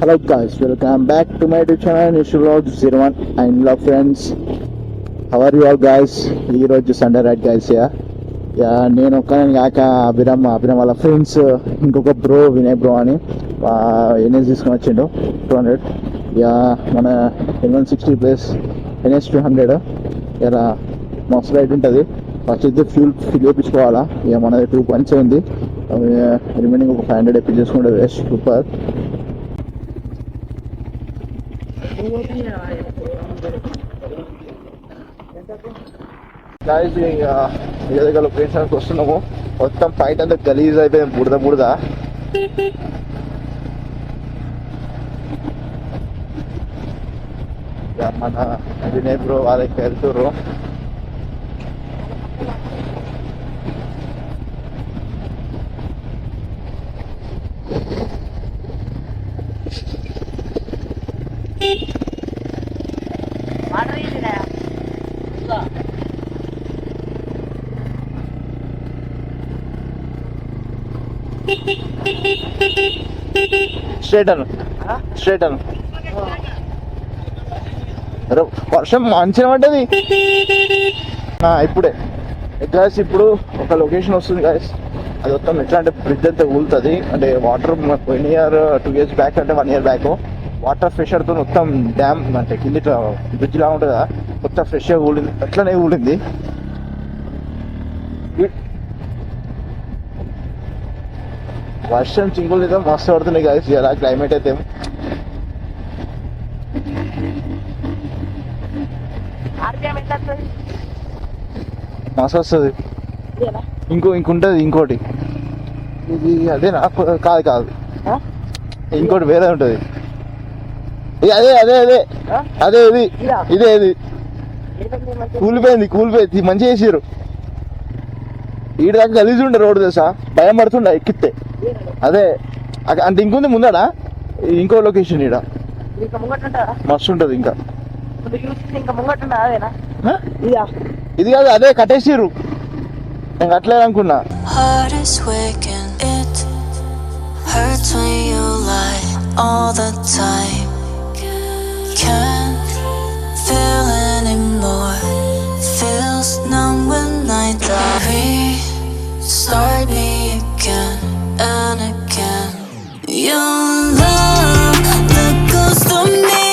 Hello guys, welcome back to my YouTube channel Nishulog01 and love friends. How are you all guys? Ee roju Sunday right guys నేను ఒక్కనే కాక అభిరామ్ వాళ్ళ friends ఇంకొక bro Vinay bro అని NS తీసుకొని వచ్చిండు 200 మన N160 ప్లస్ NS 200 ఇలా మస్తు రైట్ ఉంటుంది. ఫస్ట్ అయితే ఫ్యూల్ ఫిల్ చేయించుకోవాలా. మనది 2 points అయింది, రిమైనింగ్ ఒక 500 ఎప్పి చేసుకుంటే వేస్ట్ సూపర్. ఏదో లొకేషన్కి వస్తున్నాము. మొత్తం ఫైట్ అంతా గలీజ్ అయిపోయింది, బుడద మన వినయ్ బ్రో వాళ్ళకి వెళ్తుర్రు. స్ట్రేట్ అను వర్షం మంచిగా పడ్డది ఇప్పుడే. గాయస్ ఇప్పుడు ఒక లొకేషన్ వస్తుంది గాయస్, అది మొత్తం ఎట్లా అంటే బ్రిడ్జ్ అంతా ఊలుతుంది. అంటే వాటర్ పోయిన ఇయర్ 2 years బ్యాక్ అంటే 1 year బ్యాక్ వాటర్ ప్రెషర్తో మొత్తం డ్యామ్ అంటే కింద ఇట్లా బ్రిడ్జ్ లా ఉంటుందా మొత్తం ఫ్రెష్గా ఊలింది, అట్లనే ఊలింది. వర్షం చింగులు అయితే మస్తు పడుతున్నాయి గాయస్. ఇలా క్లైమేట్ అయితే మస్తు వస్తుంది. ఇంకుంటది ఇంకోటి, ఇది అదే కాదు ఇంకోటి వేరే ఉంటది. అదే అదే అదే అదే ఇది కూలిపోయింది మంచిగా చేసారు. ఈడ దాకా గలీజ్ ఉండే రోడ్డు తెలుసా, భయం పడుతుండ ఎక్కితే. అదే అంటే ఇంకొంది ముందడా ఇంకో లొకేషన్ ఈడ మస్తు ఉంటది. ఇంకా ఇది కాదు, అదే కట్టేసిర్రు. నేను కట్టలేదు అనుకున్నా. Start me again and again. Your love, the ghost of me.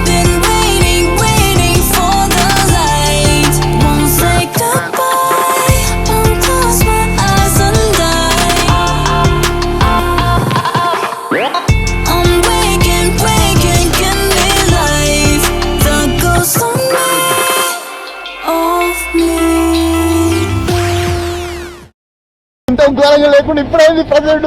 Been waiting for the light. Won't say goodbye. Won't close my eyes and die. I'm waking, give me life. The ghost of me, of me. ఘోరంగా లేకుండా ఇప్పుడైంది present.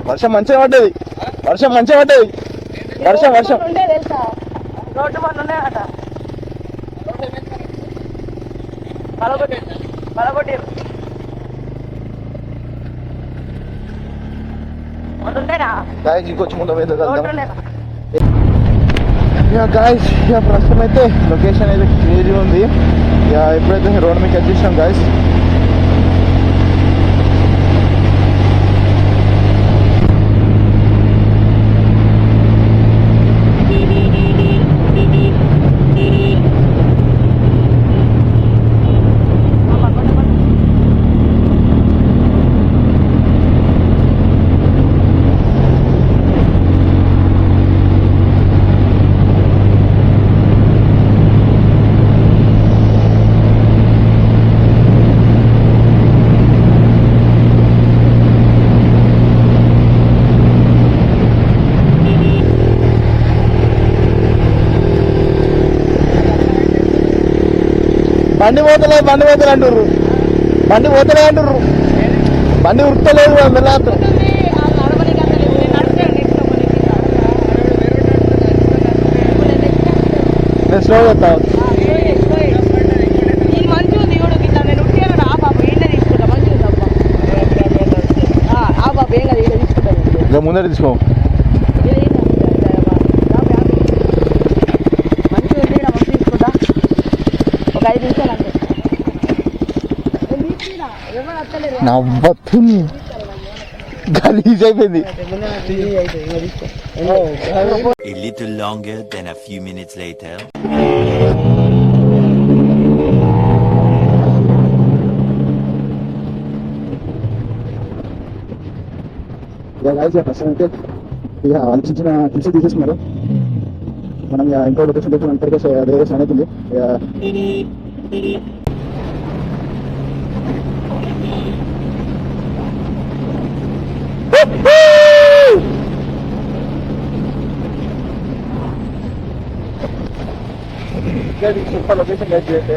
వర్షం మంచిగా పడ్డది. వర్షం ఇంకొచ్చి ముందు guys. ప్రస్తుతం అయితే location అయితే క్లియర్ ఉంది. ఎప్పుడైతే రోడ్ మీకు వచ్చేసాం గాయస్. బండి పోతలే అంటుర్రు. బండి ఉరుతలేదు. వెళ్ళారు నేను స్లో చేస్తా. ఇంకా ముందర తీసుకో. నవ్వతుంది గలీజ్ అయిపోయింది. A little longer than a few minutes later. ఇక guys, ప్రస్తుతం అయితే ఇక ఆలోచించిన టిప్స్ తీసేస్తున్నారు. మనం ఇక ఇంకో లొకేషన్ దగ్గర అంతరికే అదే సైన్ అవుతుంది. సూపర్ లొకేషన్ గైస్ చేస్తే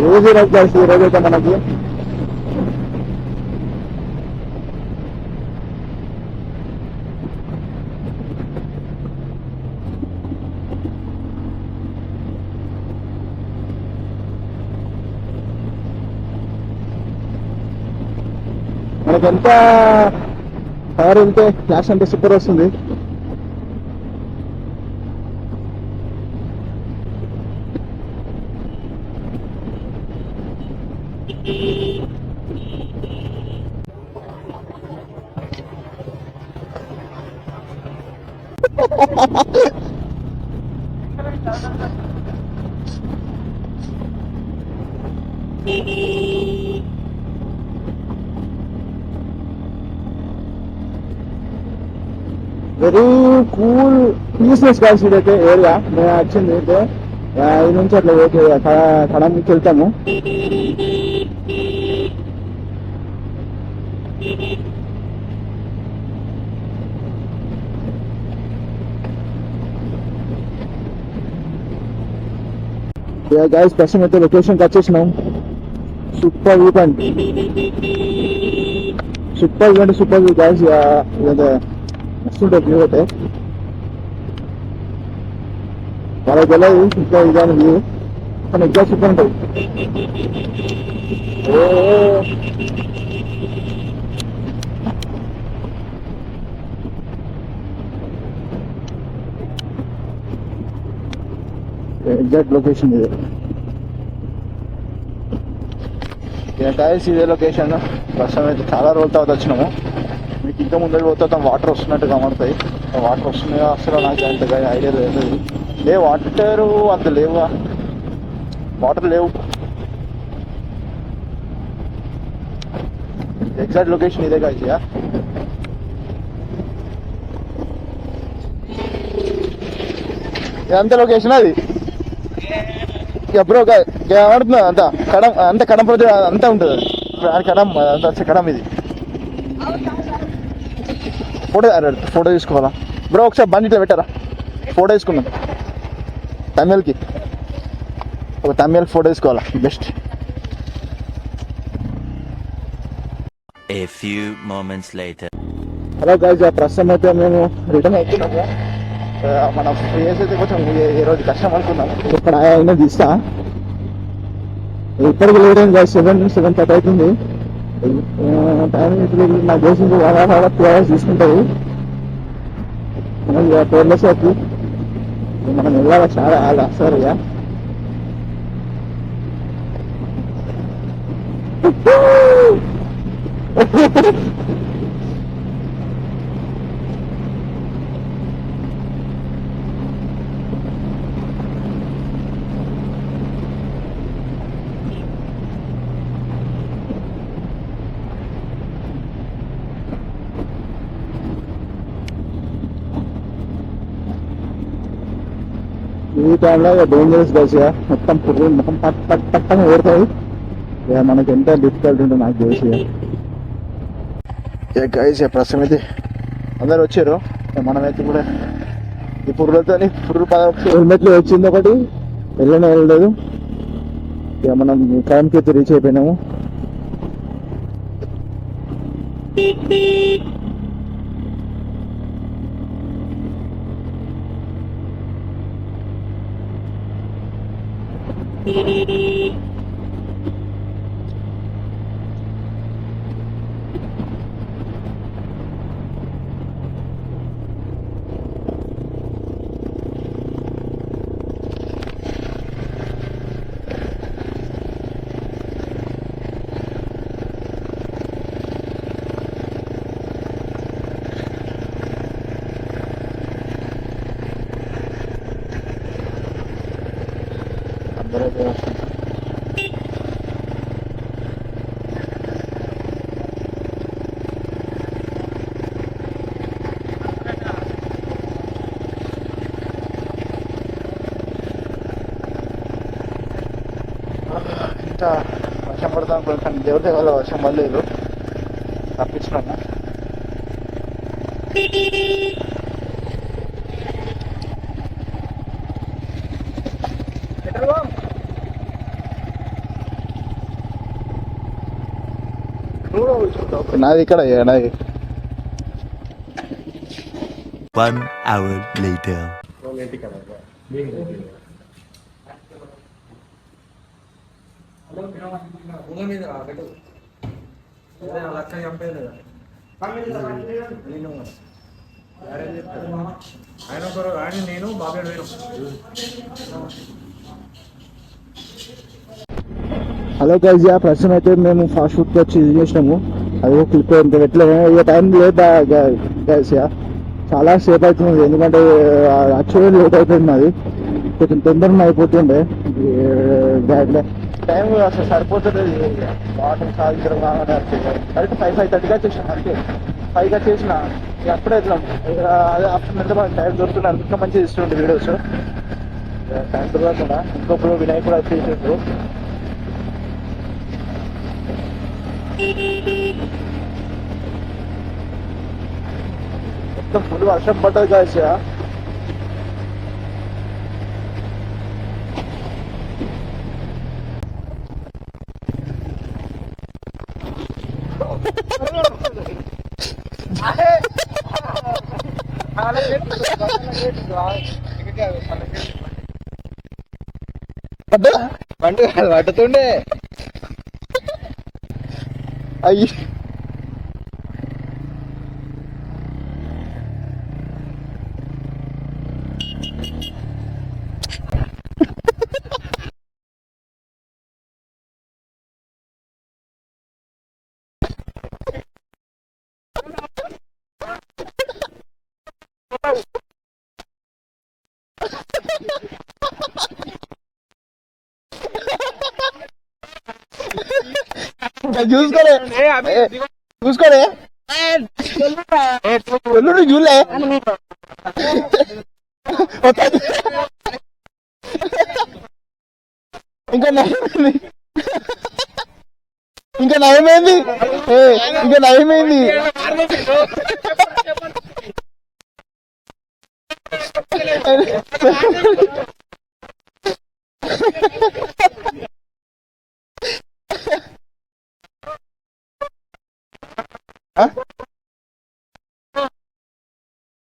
రోజు రోజు కలిసి ఈ రోజైతే మనకి మనకి ఎంత పవర్ వెళ్తే ఫ్లాష్ అంటే సూపర్ వస్తుంది. వెరీ కూల్ పీస్లెస్ గాల్స్ ఇదైతే ఏరియా. మేము వచ్చింది అయితే ఈ నుంచి అట్లా ఓకే కడంకి వెళ్తాము. గైస్ ప్రస్తుతం అయితే లొకేషన్కి వచ్చేసినాం. Super view point, super view అంటే సూపర్ వ్యూ గైస్. మస్తుంటుంది వ్యూ అయితే. వాళ్ళకి వెళ్ళదు ఇంకా ఇదాని వ్యూ కానీ ఇంకా సూపర్ ఉంటుంది. ఎగ్జాక్ట్ లొకేషన్ ఇది. గైస్ ఇదే లొకేషన్. ప్రస్తుతం అయితే చాలా రోజుల తర్వాత వచ్చినాము. మీకు ఇంకా ముందర పోతే వాటర్ వస్తున్నట్టు కనబడతాయి. వాటర్ వస్తున్నాయో అసలు నాకు అంతగా ఐడియా లేదు. వాటర్ అంత లేవా, వాటర్ లేవు. ఎగ్జాక్ట్ లొకేషన్ ఇదే గైస్. ఎంత లొకేషన్ అది బ్రో కనబడుతుంది. అంత కడప అంతా ఉంటుంది. కడం అంత కడం ఇది. ఫోటో తీసుకోవాలా బ్రో? ఒకసారి బండి ఇట్లా పెట్టారా, ఫోటో తీసుకున్నాం. తమిళకి ఒక తమిళ ఫోటో తీసుకోవాలా best. A few moments later. Hello guys, ప్రస్తుతం అయితే మేము రిటర్న్ అవుతున్నాము. మన ప్లేస్ అయితే కొంచెం ఈ రోజు కష్టం అనుకున్నాము. ఇక్కడ అయినా తీస్తా. ఇప్పటికి లేదండి గైస్, 7:30 అవుతుంది. టైం ఇప్పుడు నాకు తెలిసింది 1.5 hours 2 hours తీసుకుంటుంది. మనం ఇక టోర్లెస్కి మనం వెళ్ళాలి. చాలా వాళ్ళు వస్తారు ఇక. ఈ టైంలో డేంజరస్ గైస్ ఇక మొత్తం పురుగులు మొత్తం పట్టని ఓడతాయి ఇక మనకి ఎంత డిఫికల్ట్ ఉంటుంది నాకు తెలిసి ఇక గైస్ ఇక ప్రస్తుతం అయితే అందరు వచ్చారు ఇక మనమైతే కూడా ఈ పురుగులతో హెల్మెట్లు వచ్చింది ఒకటి వెళ్ళలేదు ఇక మనం టైంకి అయితే రీచ్ అయిపోయినాము ఇంకా వర్షం పడతాం కానీ దేవుడి దగ్గర వర్షం పడలేదు తప్పించుకున్నా నాది ఇక్కడ నాది 1 hour later. నేను బాగా హలో గైజ్ ప్రస్తుతం అయితే మేము ఫాస్ట్ ఫుడ్కి వచ్చి ఇది చేసినాము అది క్లిప్ ఇంకా పెట్టలేము ఇక టైం లేట్ గైజ్ చాలా సేపు అవుతుంది ఎందుకంటే యాక్చువల్లీ లేట్ అయిపోయింది అది కొంచెం తొందరగా అయిపోతుండే టైం అసలు సరిపోతుంది వాటర్ సాయంత్రం కరెక్ట్ 5:30గా వచ్చేసాను అంతే 5గా చేసిన అప్పుడే వెళ్దాం అదే అప్పుడు ఎంత బాగా టైం దొరుకుతుంది అందుకే మంచిగా ఇస్తుండే వీడియోస్ టైం దొరకకుండా ఇంకొకరు వినాయకుడు వచ్చేసిండు మొత్తం ఫుల్ వర్షం పడ్డది కాదు పట్టుతుండే అయ్యి చూసుకోలే చూసుకోలే చూలే ఇంకా నయమైంది ఇంకా నయమైంది ఇంకా నయమైంది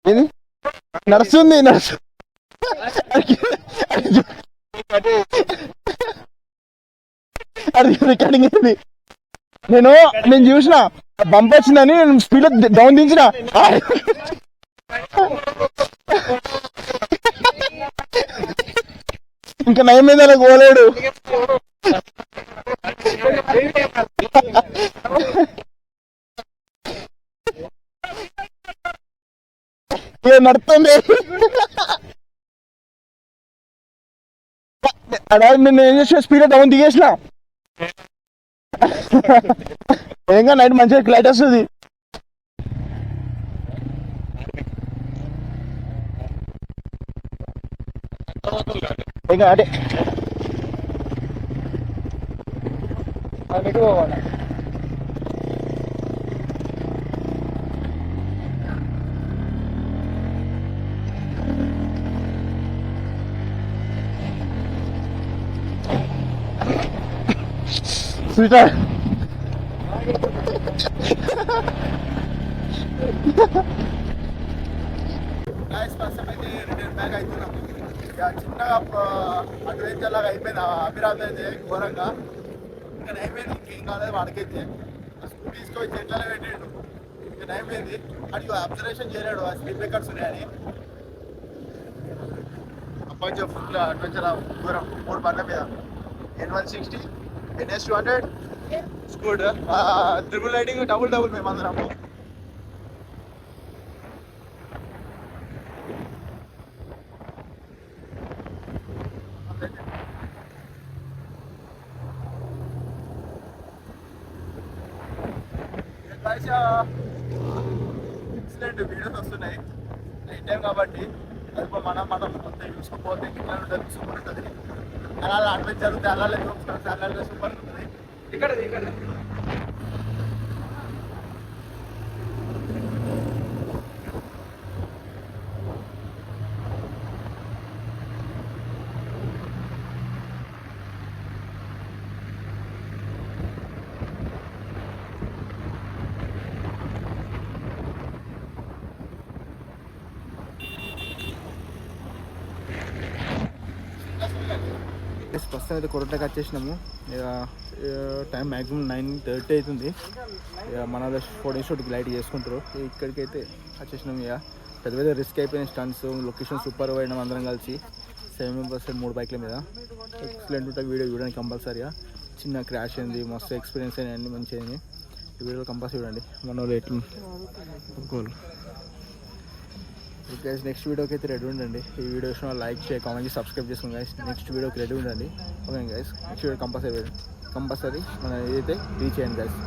ఏది నడుస్తుంది నడుస్తుంది అది రికార్డింగ్ అయింది నేను చూసిన బంప్ వచ్చిందని నేను స్పీడ్ డౌన్ దించిన ఇంకా నయం మీద అలా పోలేడు నడుతుంది అడా నేను ఏం చేసిన స్పీడ్ డౌన్ దిగేసిన ఏంగా నైట్ మంచిగా క్లైట్ వస్తుంది ఇంకా అంటే స్వీటర్ రిటర్న్ బ్యాక్ అవుతున్నాము. ఇక చిన్నగా అడ్వెంచర్ లాగా అయిపోయింది అభిరామ్ అయితే ఘోరంగా. ఇంకా అయిపోయింది, ఇంకేం కాలేదు వాడికైతే. స్కూటీ తీసుకొని చెట్లలో పెట్టిండు, ఇంకా అయిపోయింది. అడిగి అబ్జర్వేషన్ చేయలేడు ఆ స్పీడ్ బ్రేకర్స్ ఉన్నాయని. కొంచెం ఫుల్ అడ్వెంచర్ దూరం 3 బండ్ల మీద N160 NS200 స్కూడ్ triple riding double మేము అందరము. ఎక్సలెంట్ వీడియోస్ వస్తున్నాయి నైట్ టైం కాబట్టి. అది మనం మొత్తం చూసుకోపోతే కింద ఉంటుంది, సూపర్ ఉంటుంది. అలా అడ్వెంచర్ అలా చూస్తాను, సూపర్ ఉంటుంది. ఇక్కడ ప్రస్తుతం అయితే కొరటకి వచ్చేసినాము. ఇక టైం మ్యాక్సిమం 9:30 అవుతుంది. ఇక మన 14 షూట్కి లైట్ చేసుకుంటారు. ఇక్కడికైతే వచ్చేసినాము. ఇక పెద్ద పెద్ద రిస్క్ అయిపోయిన స్టన్స్, లొకేషన్ సూపర్ పోయినాం అందరం కలిసి 7 మెంబర్స్ 3 బైక్ల మీద. ఎక్సలెంట్ ఉంటుంది వీడియో చూడండి కంపల్సరీగా. చిన్న క్రాష్ అయింది, మస్తు ఎక్స్పీరియన్స్ అయినా అన్ని మంచిగా అయింది. ఈ వీడియోలో కంపల్సరీ చూడండి మన వాళ్ళు ఎట్లు గోల్. గైస్ నెక్స్ట్ వీడియోకి అయితే రెడీ ఉండండి. ఈ వీడియో ఇష్టం లైక్ చేయండి, కామెంట్ చేసి సబ్స్క్రైబ్ చేసుకోండి గైస్. నెక్స్ట్ వీడియోకి రెడీ ఉండండి. Okay guys, next video compulsory మన ఏదైతే రీచ్ అయ్యండి గైస్.